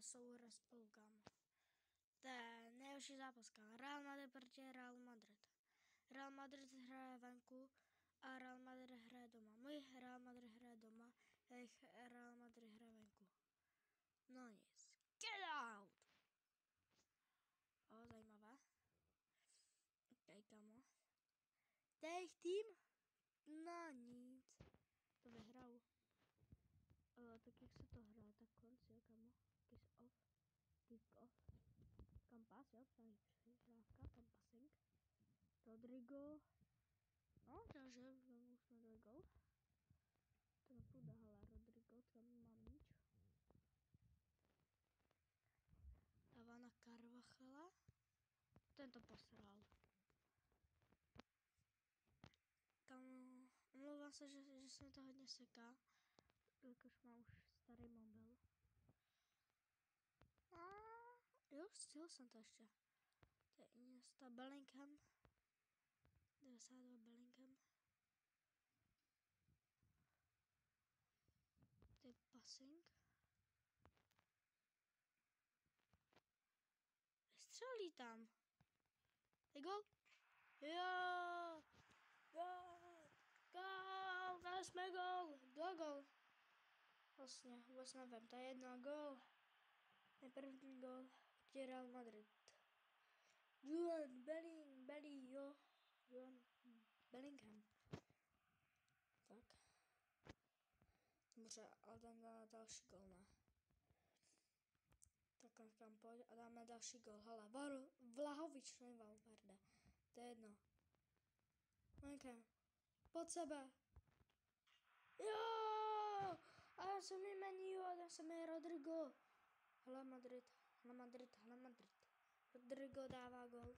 souhra spolu, kámo. To je nejhorší zápas, kámo. Real Madrid proti Real Madrid. Real Madrid hraje venku a Real Madrid hraje doma. Můj Real Madrid hraje doma, jejich Real Madrid hraje venku. No nic. Get out! Zajímavé. Ok, kámo. To je jejich tým? No nic. To vyhrál. Tak jak se to hraje, tak konc, jo, kámo. Kiss off. Kick off. Kampas, jo, tady přihrávka, kampasing. Rodrigo. No, takže už jsme dali gol. To nepůjde, ale Rodrigo, tam mám míč. Dává na Carvajala. Ten to posral. Kámo, omlouvám se, že se mi to hodně seká. Jakož mám už starý mobil. Jo, stihl jsem to ještě. To je Iniesta, Bellingham. 92 Bellingham. To je passing. Vystřelí tam. Je gol? Jo! Gol! Gol! Dali jsme gol! Dva gol. Vlastně, vůbec nevím, to je jedna gol. Je první gol proti Real Madrid. Juan Bellingham. Tak. Dobře, ale dáme další gol, ne? Tak kam pojď a dáme další gol. Hele, Vlahovič, ne Valverde. To je jedno. Bellingham. Pod sebe. Jo! A já jsem jmenil, já jsem je Rodrigo. Hala Madrid. Rodrigo dává gol.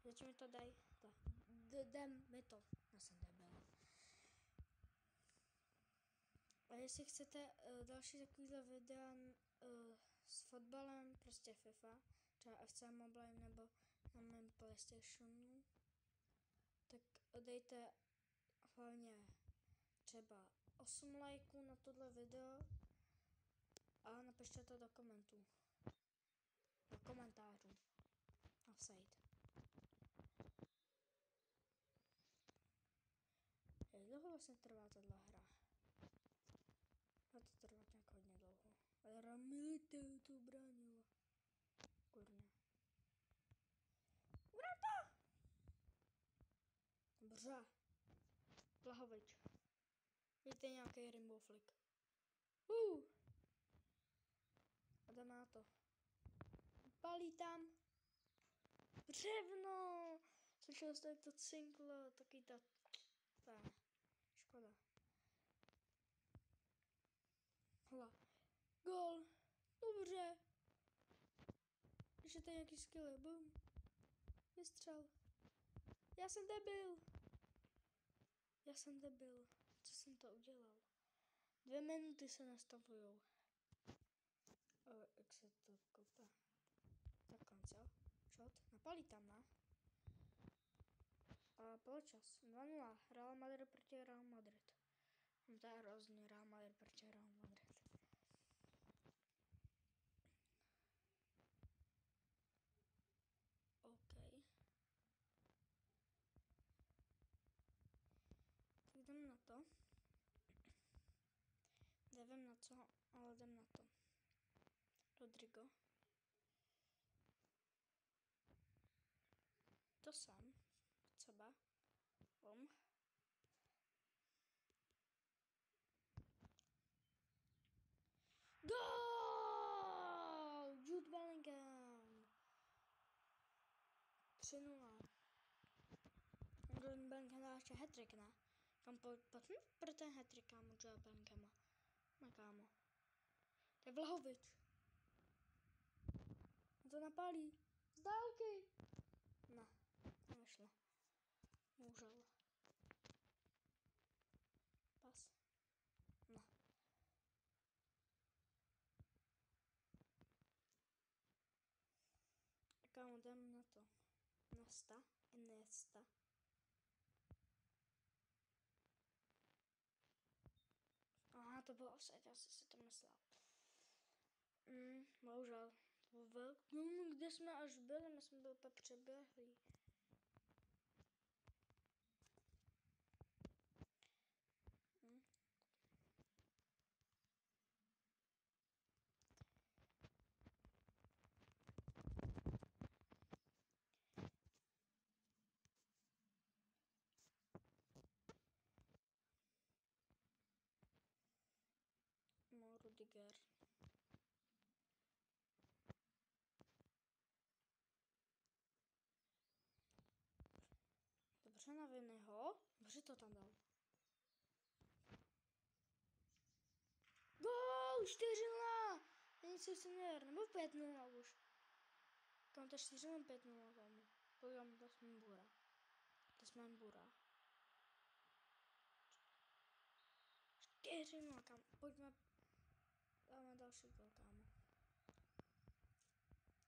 Začne mi to daj. Jdem mi to. Já jsem debil. A jestli chcete další takovýhle videa s fotbalem, prostě FIFA, třeba FC Mobile nebo na mém PlayStationu, tak dejte hlavně třeba 8 lajků na tohle video a napište to do komentů. Do komentářů. Offside. Jak dlouho vlastně trvá tato hra? A to trvá nějak hodně dlouho. Ale Ramilite to bránila. Kurně. Vrata! Dobře. Vlahovič. Víte nějaký rainbow flick. A jdeme na to. Palí tam. Břevno. Slyšel jste, jak to cinklo. Taky to. Škoda. Hala. Gol. Dobře. Ještě to je nějaký skill. Bum. Vystřel. Já jsem debil. Co jsem to udělal? 2 minuty se nastavujou. Jak se to kope? Tak konc, jo? Shot. Napalí tam, ne? Poločas. 2-0. Real Madrid proti Real Madrid. To je hrozný. Real Madrid proti Real Madrid. OK. Tak jdem na to. Nevím na co, ale jdem na to. Rodrigo. To jsem. Třeba. Goal! Jude Bellingham. 3-0. Jude Bellingham dá ještě hat-trick, ne? Kam pojď pro ten hat-trick, kámo, Jude Bellinghama. No, kámo. To je Vlahovič. To napálí. Z dálky. Ne, nevyšlo. Můžel. Pas. No. Kámo, jdem na to. Iniesta. Aha, to bylo offside, já jsem si to myslel. Bohužel. No, kde jsme až byli? My jsme byli úplně přeběhlí. No, Rudiger. Dobře, na Vinnyho. Dobře to tam dal. Gol! 4-0! Není se senior, nebo 5-0 už. Kam to 4-0, 5-0 tam. Pojďme, to jsme bura. To jsme bura. 4-0, kam. Pojďme. Dáme další gol, kámo.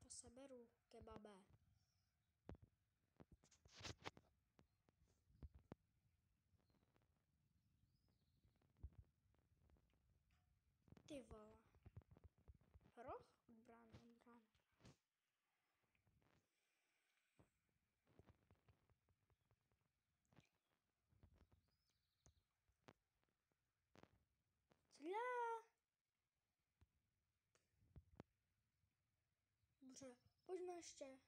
To seberu, kebabe. Ty vole. Roh? Odbrán. Cíle. Dobře, pojďme ještě.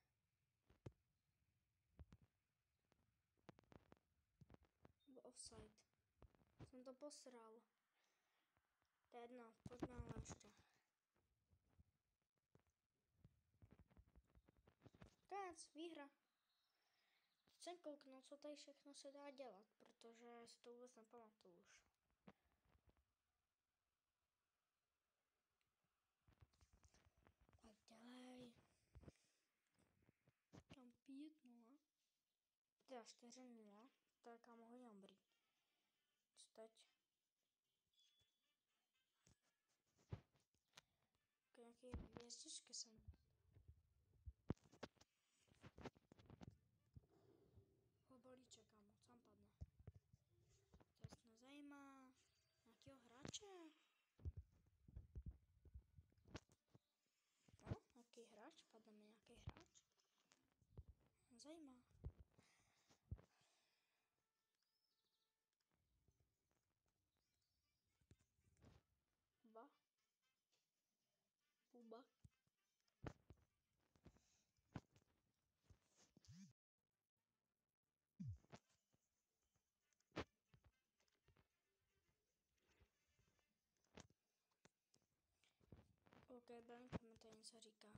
Byl offside. Jsem to posral. To je jedno, pojďme ale ještě. Konec, výhra. Teď jsem kouknul, co tady všechno se dá dělat, protože si to vůbec nepamatuju už. Tak dělej. Kam 5-0? Teda 4-0. To je kámo hodně dobrý. Co teď? Nějaký hvězdičky jsem. Balíček, kámo, co tam padne? To jest nezajímá. Nějakýho hráče? No, nějaký hráč? Padne mi nějaký hráč? Nezajímá. Buba. OK, Benko mi tady něco říká.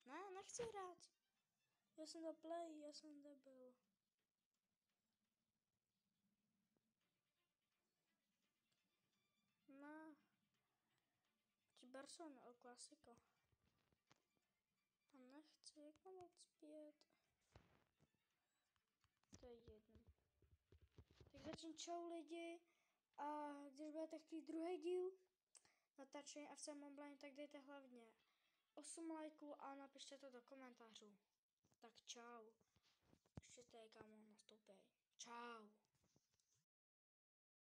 Ne, nechci hrát. Já jsem to play, já jsem debil. Ne. Ti Barcelona, El Clasico. A nechci, jak mám jít zpět. To je jedno. Tak začím čau lidi. A když budete chtít druhý díl natáčení FC Montblanc, tak dejte hlavně 8 lajků a napište to do komentářů. Tak čau. Ještě tady kámo nastoupí. Čau.